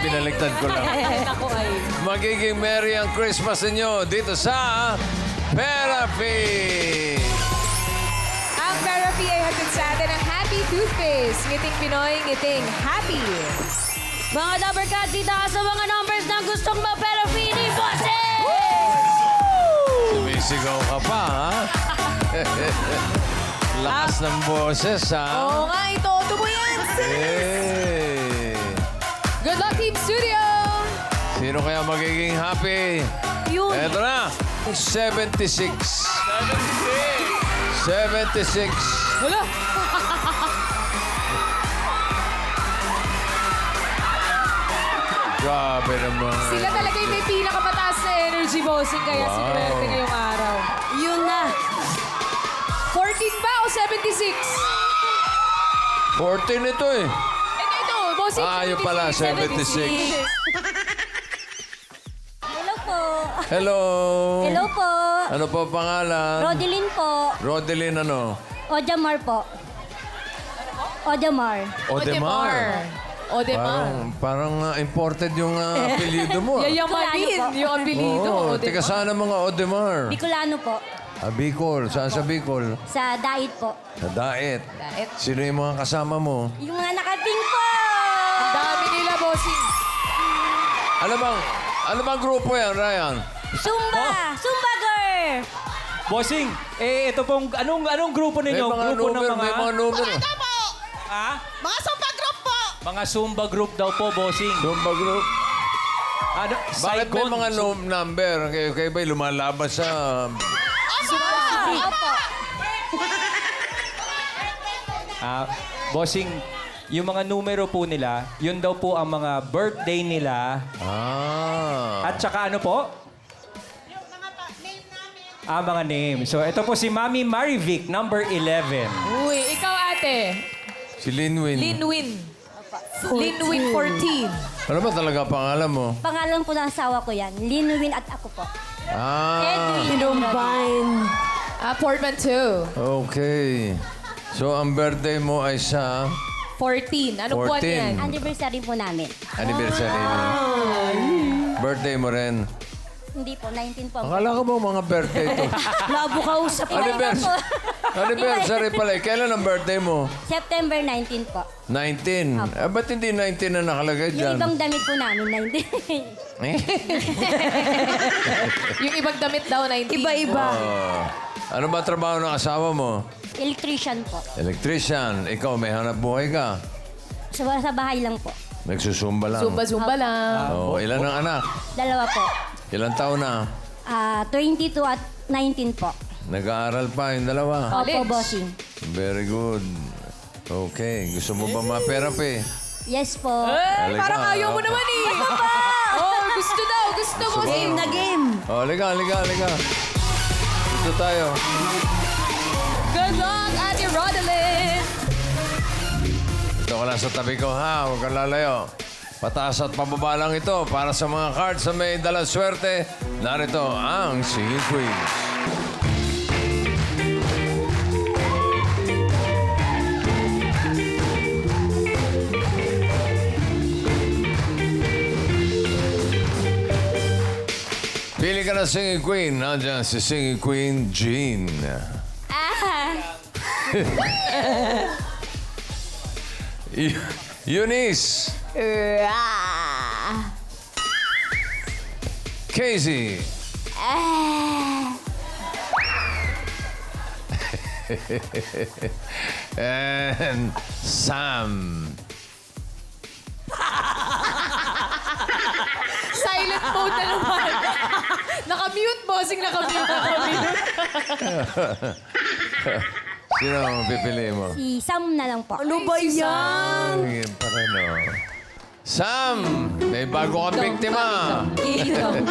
binaliktad ko lang. Ako ay. Magiging merry ang Christmas ninyo dito sa Therapy! Ang therapy ay hatid sa atin ng Happy Toothpaste. Ngiting Pinoy, ngiting happy. Mga number cards, itaas sa mga numbers na gustong ma-therapy ni Bossing! Sumisigaw ka pa, ha? Lakas ng boses, ha? Oo nga, ito mo yan, sis. Hey! Good luck, Team Studio! Sino kaya magiging happy? Yun. Eto na! 76. 76. Wala. Grabe naman. Sila talaga yung may pinakamataas na energy, bossing, kaya Wow. sinuwerte ngayong araw. Yun na. 14 ba o 76? 14 ito eh. Ito, bossing. Ah, yun pala, 76. Hello po. Hello. Hello po. Ano po pangalan? Rodelyn po. Rodelyn ano? Ojamar po. Ojamar. Odemar. Odemar. Parang imported yung apelyido mo. Yayamanin Bicolano po. yung apelido. Oo, Odemar. teka saan ang mga Odemar? Bicolano po. Bicol. Saan sa Bicol? Sa Dait po. Sa Daet. Daet. Sino yung mga kasama mo? Yung mga nakating po. Ang dami nila, bossing. Ano bang grupo yan, Ryan? Zumba. Zumba girl. Bossing, ito pong, anong grupo May ninyo? mga Grupo numero, ng may mga numero. Ha? Mga Zumba group po! Mga Zumba group daw po, bossing. Zumba group. Ano? Bakit may Saigon. mga number? Kayo ba'y lumalaban sa... Opo. Bossing, yung mga numero po nila, yun daw po ang mga birthday nila. Ah. At saka ano po? Mga name. So, ito po si Mami Marivic, number 11. Uy, ikaw ate. Si Linwin. Linwin. Linwin 14. Ano ba talaga pangalan mo? Pangalan po ng asawa ko yan. Linwin at ako po. Ah. Edwin. Portman 2. Okay. So, ang birthday mo ay sa 14. Anong buwan 14. yan? Anniversary po namin. anniversary. Birthday mo rin. Hindi po, 19 po. Akala ko ba mga birthday to? Labo ka usap. Anniversary pala. Kailan ang birthday mo? September 19 po. 19. Ba't hindi 19 na nakalagay Yung dyan? ibang damit po namin, 19. Yung ibang damit daw, 19. Iba-iba. Ano ba trabaho ng asawa mo? Electrician po. Electrician. Ikaw, may hanap buhay ka. Sa bahay lang po. Nagsusumba lang. Zumba-zumba lang. Oh, ilan ang anak? Dalawa po. Ilang taon na? 22 at 19 po. Nag-aaral pa yung dalawa. Opo, College. bossing. Very good. Okay. Gusto mo ba ma-therapy? Yes po. Eh, Halika. parang ayaw mo naman eh. Oh, gusto daw. Gusto mo. Game na game. Oh, liga. Dito tayo. Good luck, Ate Rodelyn. Ito ka lang sa tabi ko, ha? Huwag kang lalayo. Pataas at pababa lang ito para sa mga cards na may dalang swerte. Narito ang Singing Queens. Pili ka na Singing Queen. Nandiyan si Singing Queen Jean. Eunice. Casey. And Sam. Silent mode na naman. Naka-mute, bossing. Naka-mute. Sino ang pipili mo? Si Sam na lang po. Ano ba yan? Ay, pa rin, oh. Sam! May bago kang biktima. Ito ang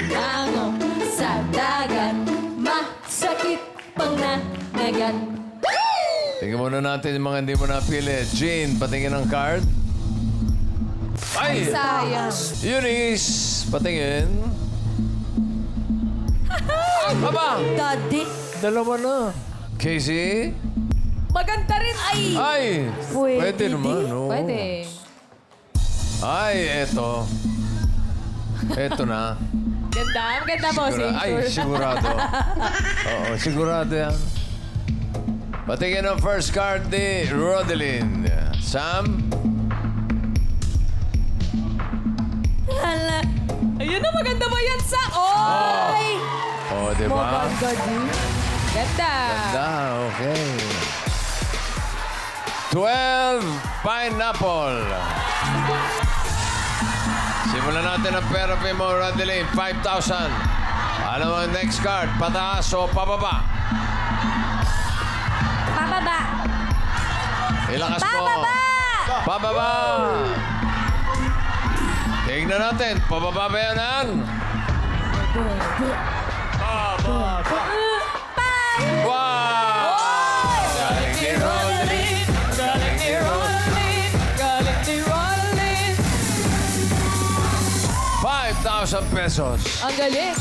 tango sa dagat. Masakit pang nanagat. Tingnan muna natin yung mga hindi mo napili. Jean, patingin ang card. Ay! Sayang. Eunice, patingin. Aba! Daddy. Dalawa na. Casey? Maganda rin. Ay! Ay! Pwede naman, oh. Pwede. Ay, eto. Eto na. Ganda. Maganda, bossing. Ay, sigurado. Oo, sigurado yan. Patingin ang first card ni Rodeline. Sam? Hala. Ayun na, maganda ba yan sa... Oy! Oh, di ba? Ganda. Ganda, okay. 12 pineapple. Simulan natin ang therapy mo, Rodeline. 5,000. Alam mo ang next card, pataas o pababa? Pababa. Ilakas mo. Pababa! Pababa! Tingnan natin, pababa ba yan? Wow! Galing ni Rodeline. Galing ni Rodeline. Galing ni Rodeline. 5,000 pesos. Ang galing.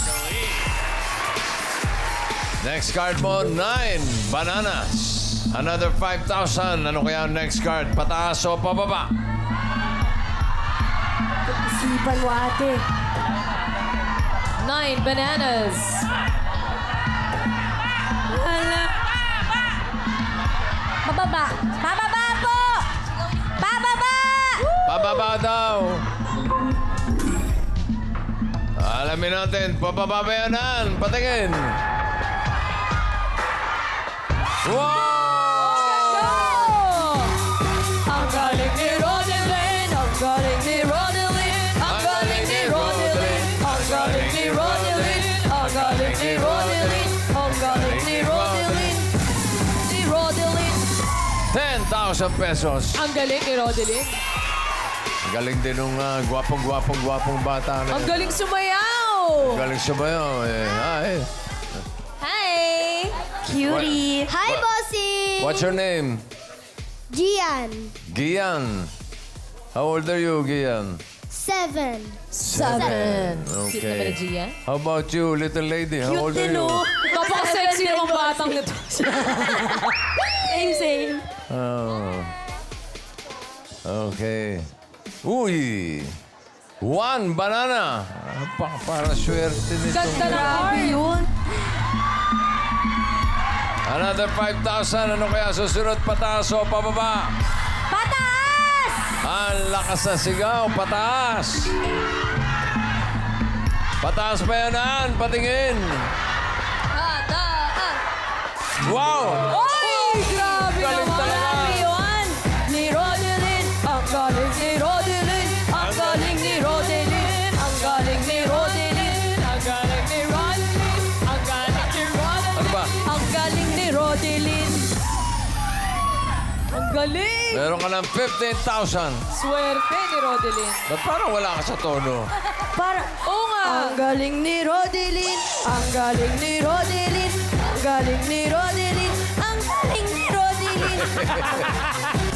Next card mo, 9 bananas. Another 5,000. Ano kaya ang next card? Pataas o pababa? Isipan mo, ate. 9 bananas. Hala. Pababa. Pababa po! Pababa! Pababa daw. Alamin natin, pababa ba yan? Patingin. Wow! Oh! Ang galing ni Rodeline. Ang galing ni Rodeline. Ang galing ni Rodeline. Ang galing ni Rodeline. Ang galing ni Rodeline. Ang galing ni Rodeline. Ni Rodeline. 10,000 pesos. Ang galing ni Rodeline. Galing din nung gwapong bata na Ang yun. galing sumayaw. Galing sumayaw. Hi. Hi! Cutie. Hi, Bossy! What's your name? Gian. Gian. How old are you, Gian? 7. 7. Cute naman Okay. ni Gia. How about you, little lady? How old are din, you? oh. Kapaka-sexy ng batang nito. Same, same. Oh. Okay. Uy! 1 banana. Para swerte nito. Ganda na card. Yun. Another 5,000. Ano kaya susunod? Pataas o pababa? Pataas! Ang lakas na sigaw. Pataas. Pataas pa yan, Ann. Patingin. Wow! Ay, grabe Galing naman. talaga. Yun. Ni Rodeline. Ang galing ni Rodeline. Ang galing ni Rodeline. Ang galing ni Rodeline. Ang galing ni Rodeline. Ang galing ni Rodeline. Ano ba? Ang galing ni Rodeline. Ang galing. Meron ka ng 15,000. Swerte ni Rodeline. Ba't parang wala ka sa tono? Para... Oo nga. Ang galing ni Rodeline. Ang galing ni Rodeline. Ang galing ni Rodeline. Ang galing ni Rodeline.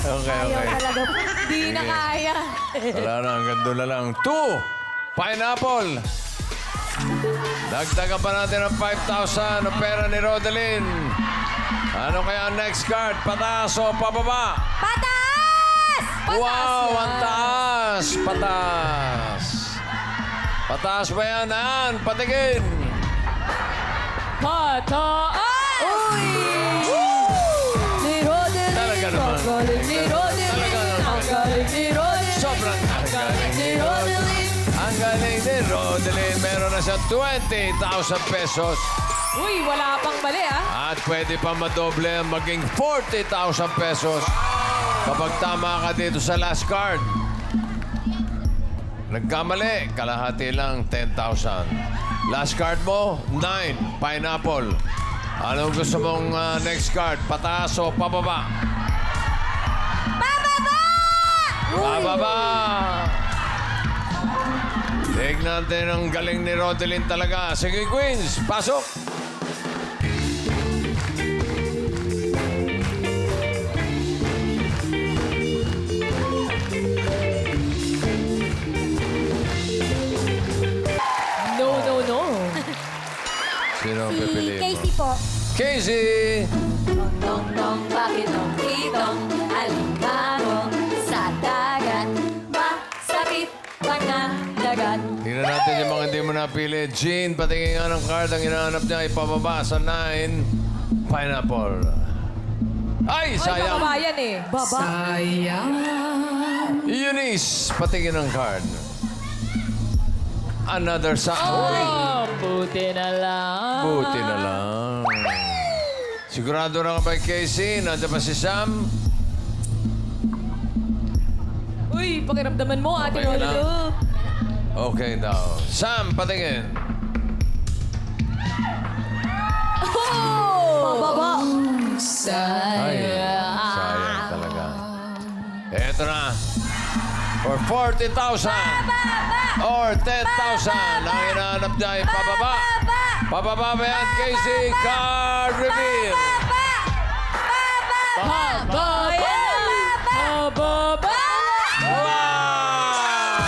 Okay, Ayaw okay. talaga po. Di na kaya. Wala na, hanggang doon na lang. 2 pineapple. Dagdagan pa natin ang 5,000 ang pera ni Rodeline. Ano kaya ang next card? Pataas o pababa? Pataas! Wow, ang taas! Pataas. Pataas ba yan, Ann? Patingin. Pataas! Uy! Ni Rodeline. Talaga naman. Ang galing ni Rodeline. Talaga naman. Ang galing ni Rodeline. Sobrang Ang galing ni Rodeline. Ang galing ni Rodeline. Meron na siya 20,000 pesos. Uy, wala pang mali ah. At pwede pa madoble maging 40,000 pesos kapag tama ka dito sa last card. Nagkamali, kalahati lang 10,000. Last card mo, 9, pineapple. Anong gusto mong next card? Pataas o pababa? Pababa! Pababa! Tignan natin ang galing ni Rodeline talaga. Sige, Queens, pasok! No. Sino ang pipiliin mo? Casey po. Casey! Tong-tong, bakit ang kitong alimango sa dagat? Masakit bang hindi mo napili? Jean, patingin nga ng card. Ang hinahanap niya ay pababa sa 9. Pineapple. Ay, Ay, sayang. kabayan eh. Baba. Eunice, patingin ng card. Another Oh, buti na lang. Buti na lang. Sigurado na ka ba, Casey? Nandiyan ba si Sam? Uy, pakiramdaman mo, Ate Okay na. Lolo. Okay daw. Sam, patingin. Oh! Pababa. Ay, sayang talaga. Eto na. For 40,000 or 10,000, ang hinahanap niya ay pababa. Pababa ba yan, Casey? Card reveal. Pababa. Pababa. Wow!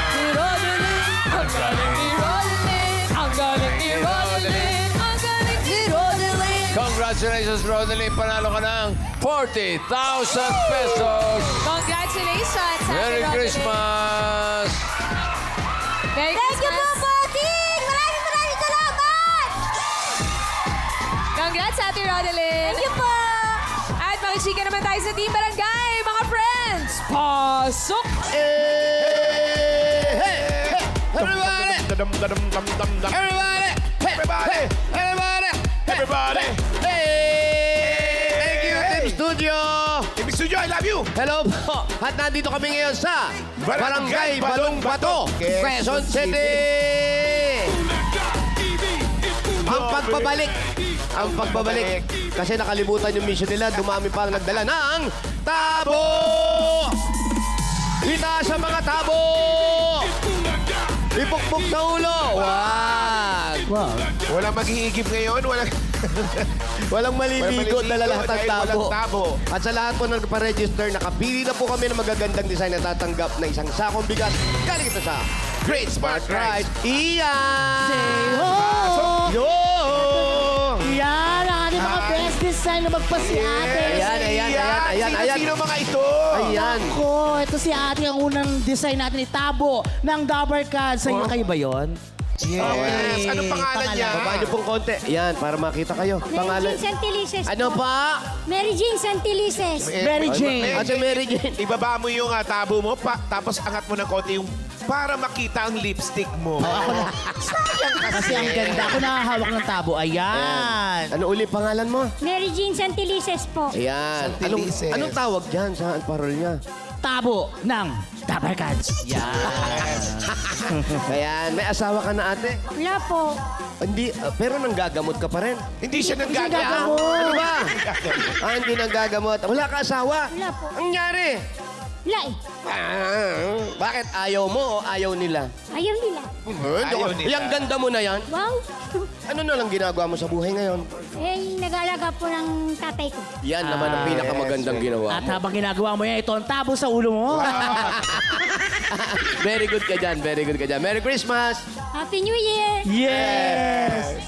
Ni Rodeline. Ang galing ni Rodeline. Ang galing ni Rodeline. Ang galing ni Rodeline. Congratulations, Rodeline. Panalo ka ng 40,000 pesos. Congratulations, Ate Merry Rodeline. Christmas! Merry Thank you po, Christmas. Bossing! Maraming salamat! Congrats, Ate Rodeline. Thank you po! At makisika naman tayo sa Team Barangay, mga friends. Pasok! Everybody! Everybody! Everybody! Hey! Thank you, Team Studio! Team Studio, I love you! Hello po! At nandito kami ngayon sa Barangay Balong Bato, Quezon City! Ang pagbabalik! Ang pagbabalik! Kasi nakalimutan yung mission nila, dumami pa nagdala ng tabo! Itaas sa mga tabo! Ipukpok sa ulo! Wag! Walang mag-iigib ngayon, Walang maliligo na lahat ng dahil tabo. walang tabo. At sa lahat po na nagpa-register, nakapili na po kami ng magagandang design na tatanggap na isang sakong bigas. Galing ito sa Great Smart Rice. Iyan! Yo! Yan, ang ating mga best design na magpasiate. Ayan. Sino mga ito? Ayan. Ako, ito si ate ang unang design natin itabo ng Dabber Card. Sa inyo kayo ba yun? Yes. Anong pangalan niya? Baba niyo pong konti. Ayan, para makita kayo. Pangalan. Santilises Ano pa? Mary Jane Santilises. Mary Jane. Ate Mary Jane. Ibaba mo yung tabo mo, tapos angat mo ng konti yung para makita ang lipstick mo. Kasi ang ganda ko nakahawak ng tabo. Ayan. Ano uli pangalan mo? Mary Jane Santilises po. Ayan. Santilises. Anong tawag dyan sa parol niya? Tabo ng Dabber Cards. Yan. Ayan. May asawa ka na ate? Wala po. Hindi, pero nanggagamot ka pa rin. Hindi siya Hindi siya naggagamot. Ano ba? Hindi nanggagamot. Wala ka asawa? Wala po. Ang nangyari? Wala eh. Bakit ayaw mo o ayaw nila? Ayaw nila. Ayaw nila. Yung ganda mo na yan, Wow. ano na lang ginagawa mo sa buhay ngayon? Eh, nag-aalaga po ng tatay ko. Yan naman ang pinakamagandang ginawa At mo. habang ginagawa mo yan, ito ang tabo sa ulo mo. Very good ka dyan, very good ka dyan. Merry Christmas! Happy New Year! Yes!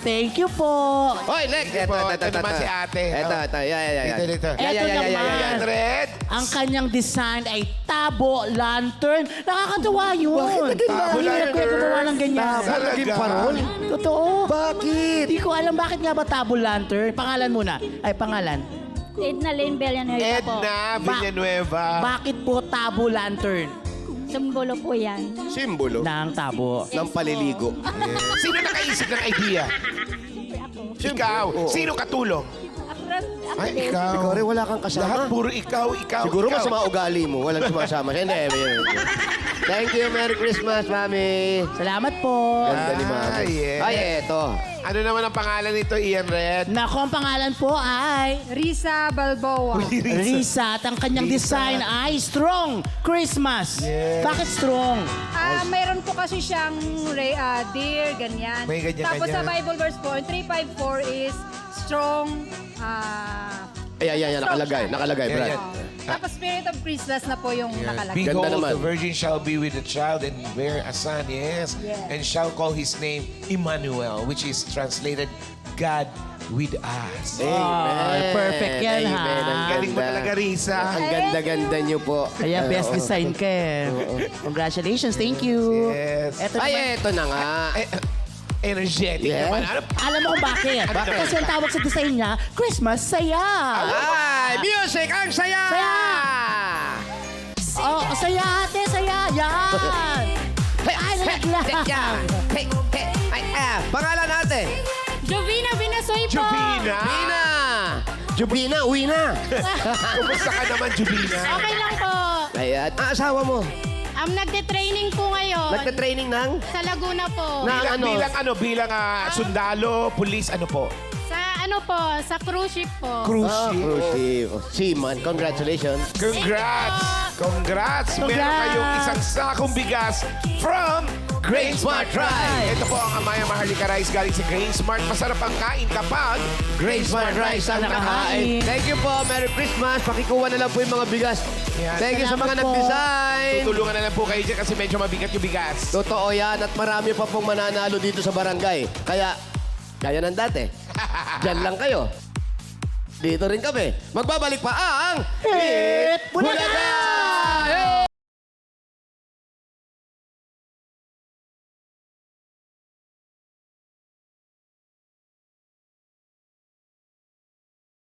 Thank you po. Hoy, Lek! po. Ito naman si ate. Ito. Yan. Dito. Eto naman. Red. Ang kanyang design ay tabo lantern. Nakakatuwa yun. Tabo Hindi lantern? nagkagawa ng ganyan. Tabo naging parol? Totoo. Bakit? Hindi ko alam bakit nga ba tabo lantern. Pangalan muna. Ay, pangalan. Edna Lynn Villanueva po. Edna Villanueva. Bakit po tabo lantern Simbolo po yan. Simbolo ng tabo? ng paliligo. Sino nakaisip ng idea? Ikaw. Oo. Sino katulong? Ako Ay, din. ikaw. Ikaw rin, wala kang kasama. Lahat puro ikaw. Siguro ikaw. masama ugali mo. Walang sumasama. Hindi. Thank you. Merry Christmas, Mami. Salamat po. Ganda ni Mami. yes. Ay, eto. Ano naman ang pangalan nito, Ian Red? Nako, ang pangalan po ay Risa Balboa. Risa at ang kanyang design ay Strong Christmas. Bakit strong? Mayroon po kasi siyang deer, ganyan. May ganyan, Tapos ganyan. sa Bible verse po, 354 is strong. Ay, nakalagay. Nakalagay, Brad. Yan. Tapos Spirit of Christmas na po yung nakalagay. Ganda Behold, naman. the virgin shall be with a child and bear a son, yes. Yes. And shall call his name Emmanuel, which is translated God with us. Perfect yan, ha? Amen. Ang Galing mo ganda. talaga, Risa. Ang ganda-ganda niyo po. Kaya best design ka. Congratulations, thank you. Yes. Eto naman. Ay, eto na nga. Energetic Yes. naman. Ano? Alam mo kung bakit? Bakit? Kasi ang tawag sa design niya, Christmas saya. Ay, music ang saya! Saya! Oh, saya ate, saya. Yan. Ay, nalaglag. Pangalan natin? Jovina Binasoy po. Jubina. Jubina! Jubina, uwi na. Kumusta ka naman, Jubina? Okay lang po. Ayan. Asawa mo? Nagte-training po ngayon. Nagte-training ng? Sa Laguna po. Na ano? Bilang sundalo, pulis, ano po? Sa cruise ship po. Cruise ship. Cruise ship. Seaman, congratulations. Congrats! Congrats! Meron kayong isang sakong bigas from Grain Smart Rice. Ito po ang Amaya Maharlika Rice galing sa Grain Smart. Masarap ang kain kapag Grain Smart Rice ang nakahain. Thank you po. Merry Christmas. Pakikuha na lang po yung mga bigas. Yan. Thank you sa mga Salamat po. nag-design. tutulungan na lang po kayo dyan kasi medyo mabigat yung bigas. Totoo yan. At marami pa pong mananalo dito sa barangay. Kaya ng dati. Diyan lang kayo. Dito rin kami. Magbabalik pa ang Hit Bulaga! Hey!